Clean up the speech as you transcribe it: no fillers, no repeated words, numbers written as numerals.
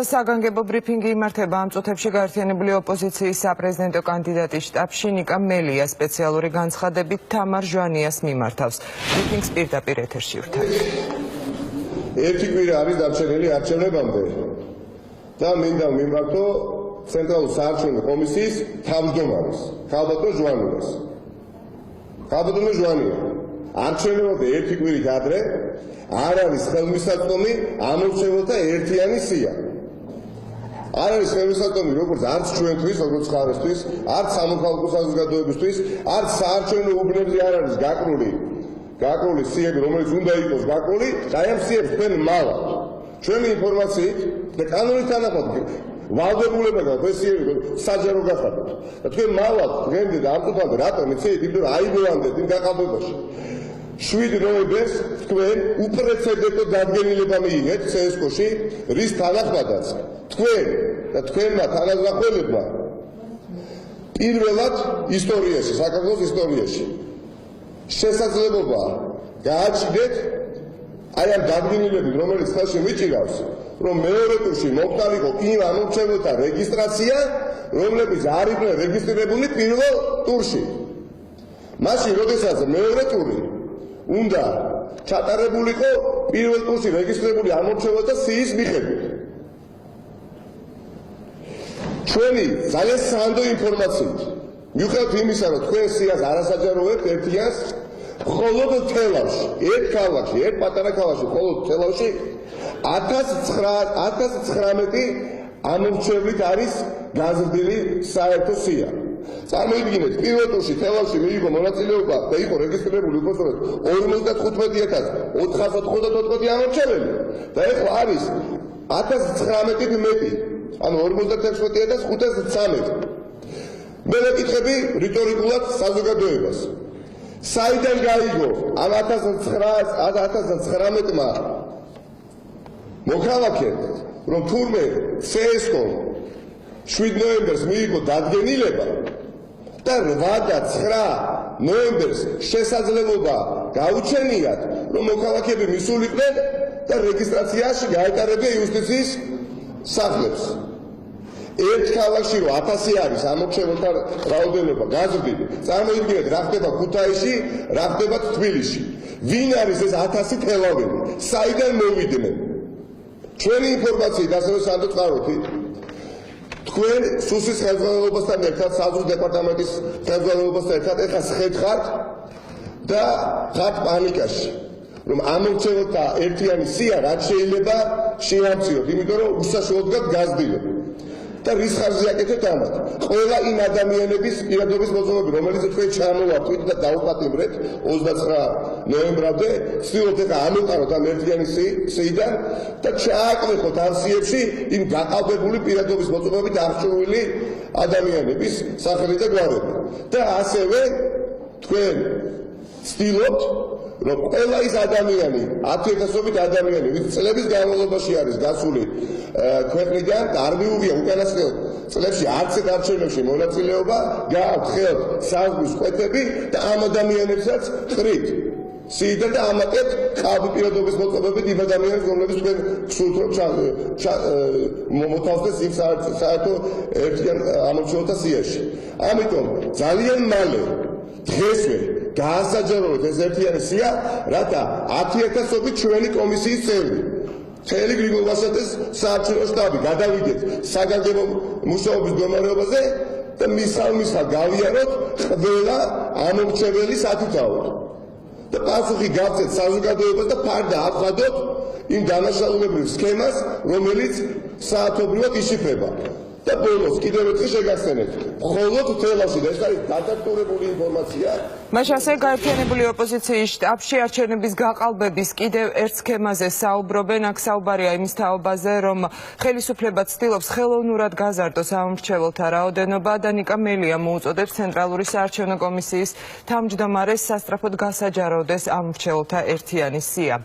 საგანგებო ბრიფინგი იმართება ამ წუთებში გაერთიანებული ოპოზიციის საპრეზიდენტო კანდიდატის შტაბში ნიკა მელია სპეციალური განცხადებით თამარ ჟვანიას მიმართავს. ბრიფინგს პირდაპირ ეთერში ვrtავთ. ერთი კვირა არის დარჩენილი არჩევნებამდე და მინდა მიმართო ცენტრალურ საარჩევნო კომისიის თავმჯდომარის ქალბატონ ჟვანიას. ქალბატონ ჟვანია არჩევნებამდე ერთი კვირით ადრე არ არის ხელმისაწვდომი ამორჩეველთა ერთიანი სია. არ არის ხელმისაწვდომი როგორც არც ჩვენთვის, როგორც ხარისთვის, არც სამოქალაქო საზოგადოებისთვის, არც საარჩევნო უბნებზე არ არის გაკრული სიები, რომელიც უნდა იყოს გაკრული, და აი ამ სიებს თქვენ მალავთ. ჩვენი ინფორმაციით და კანონის თანახმად ვალდებულებაა ეს სიები საჯარო გახადოთ. და თქვენ მალავთ დღემდე და ამ წუთამდე რატომ იცით? იმიტომ რომ აიგოვანდეთ იმ გაყალბებაში. 7 ნოემბერს თქვენ უპრეცედენტო დადგენილება მიიღეთ CSKO-ში, რის თანახმადაც თქვენ და თქვენმა თანაზრახველებმა პირველად ისტორიაში, საქართველოს ისტორიაში შესაძლებლობა გააჩნდეთ აი ამ დადგენილებით, რომელიც ხელში მიჭირავს, რომ მეორე ტურში მომხდარიყო იმ ამორჩეველთა რეგისტრაცია, რომლებიც არ იყვნენ რეგისტრირებული პირველ ტურში. მაშინ, როდესაც მეორე ტური უნდა ჩატარებულიყო პირველ ტურში რეგისტრირებული ამორჩეველთა სიის მიხედვით. ჩვენი ძალიან სანდო ინფორმაციით, მიუხედავად იმისა, რომ თქვენ სიას არასაჯაროებთ ერთიანს, მხოლოდ თელავში, ერთ ქალაქში, ერთ პატარა ქალაქში, მხოლოდ თელავში 1919 ამორჩევლით არის გაზრდილი საერთო სია. წარმოიდგინეთ, პირველ ტურში თელავში მიიღო მონაწილეობა და იყო რეგისტრირებული უпростоრად 55494 ამორჩეველი და ეხლა არის 1919-ით მეტი, ანუ 56513. მე ვეკითხები რიტორიკულად საზოგადოებას. საიდან გაიგო ამ 1919-მა მოქალაქემ, რომ თურმე CSKO 7 ნოემბერს მიიღო დადგენილება და 8 და 9 ნოემბერს შესაძლებლობა გაუჩენიათ, რომ მოქალაქეები მისულიყვნენ და რეგისტრაციაში გაეტარებია იუსტიციის სახლებს. ერთ ქალაქში რომ 1000 არის ამორჩეველთა რაოდენობა გაზრდილი, წარმოიდგინეთ რა ხდება ქუთაისში, რა ხდება თბილისში. ვინ არის ეს 1000 თელავები? საიდან მოვიდნენ? ჩვენი ინფორმაციით ასევე სანდო წყაროთი თქვენ სუსის ხელმძღვანელობასთან ერთად, საზღვრის დეპარტამენტის ხელმძღვანელობასთან ერთად ეხლა შეხართ და ხართ პანიკაში, რომ ამორჩეველთა ერთიანი სია რაც შეიძლება შეამციოთ, იმიტომ რომ უსაშუალოდ გაზრდილო. და რის ხარჯზე აკეთებთ ამას? ყველა იმ ადამიანების პირადობის მოწმობები, რომელიც თქვენ ჩამოვარდით და დაუპატიმრეთ 29 ნოემბრამდე, ვცდილობთ ეხლა ამოყაროთ ამ ერთიანი სიიდან და ჩააკვეხოთ ამ სიებში იმ გაყალბებული პირადობის მოწმობებით აღჭურვილი ადამიანების სახელი და გვარები. და ასევე თქვენ ვცდილობთ რომ ყველა ის ადამიანი, 10,000-ობით ადამიანი, ვინც წლების განმავლობაში არის გასული ქვეყნიდან, არ მიუღია უკანასკნელ წლებში არც ერთ არჩევნებში მონაწილეობა, გააქვთ ხელთ საზღვრის ყვეთები და ამ ადამიანებსაც ხრით სიიდან და ამატებთ ყალბი პირადობის მოწმობებით იმ ადამიანებს, რომლებიც თქვენ გსურთ რომ მოთავსდეს იმ საერთო ერთიან ამორჩეველთა სიაში. ამიტომ ძალიან მალე დღესვე გაასაჯაროეთ ეს ერთიანი სია, რათა 10,000-ობით ჩვენი კომისიის წევრი, მთელი გრიგოლ ვასატეს საარჩევნო შტაბი გადავიდეთ საგანგებო მუშაობის მდგომარეობაზე და მისალ გავიაროთ ყველა ამორჩეველი სათითაოდ. და პასუხი გავცეთ საზოგადოებას და ფარდა აფხადოთ იმ დანაშაულებრივ სქემას, რომელიც საათობრივად იშიფრება. და ბოლოს კიდევ ერთხელ შეგახსენეთ, მხოლოდ თელავში და ეს არის დადასტურებული ინფორმაცია. მაშინ ასე გაერთიანებული ოპოზიციის შტაბში არჩევნების გაყალბების კიდევ ერთ სქემაზე საუბრობენ. აქ საუბარია იმის თაობაზე, რომ ხელისუფლება ცდილობს ხელოვნურად გაზარდოს ამორჩეველთა რაოდენობა და ნიკა მელია მოუწოდებს ცენტრალური საარჩევნო კომისიის თავმჯდომარეს სასწრაფოდ გასაჯაროდეს ამორჩეველთა ერთიანი სია.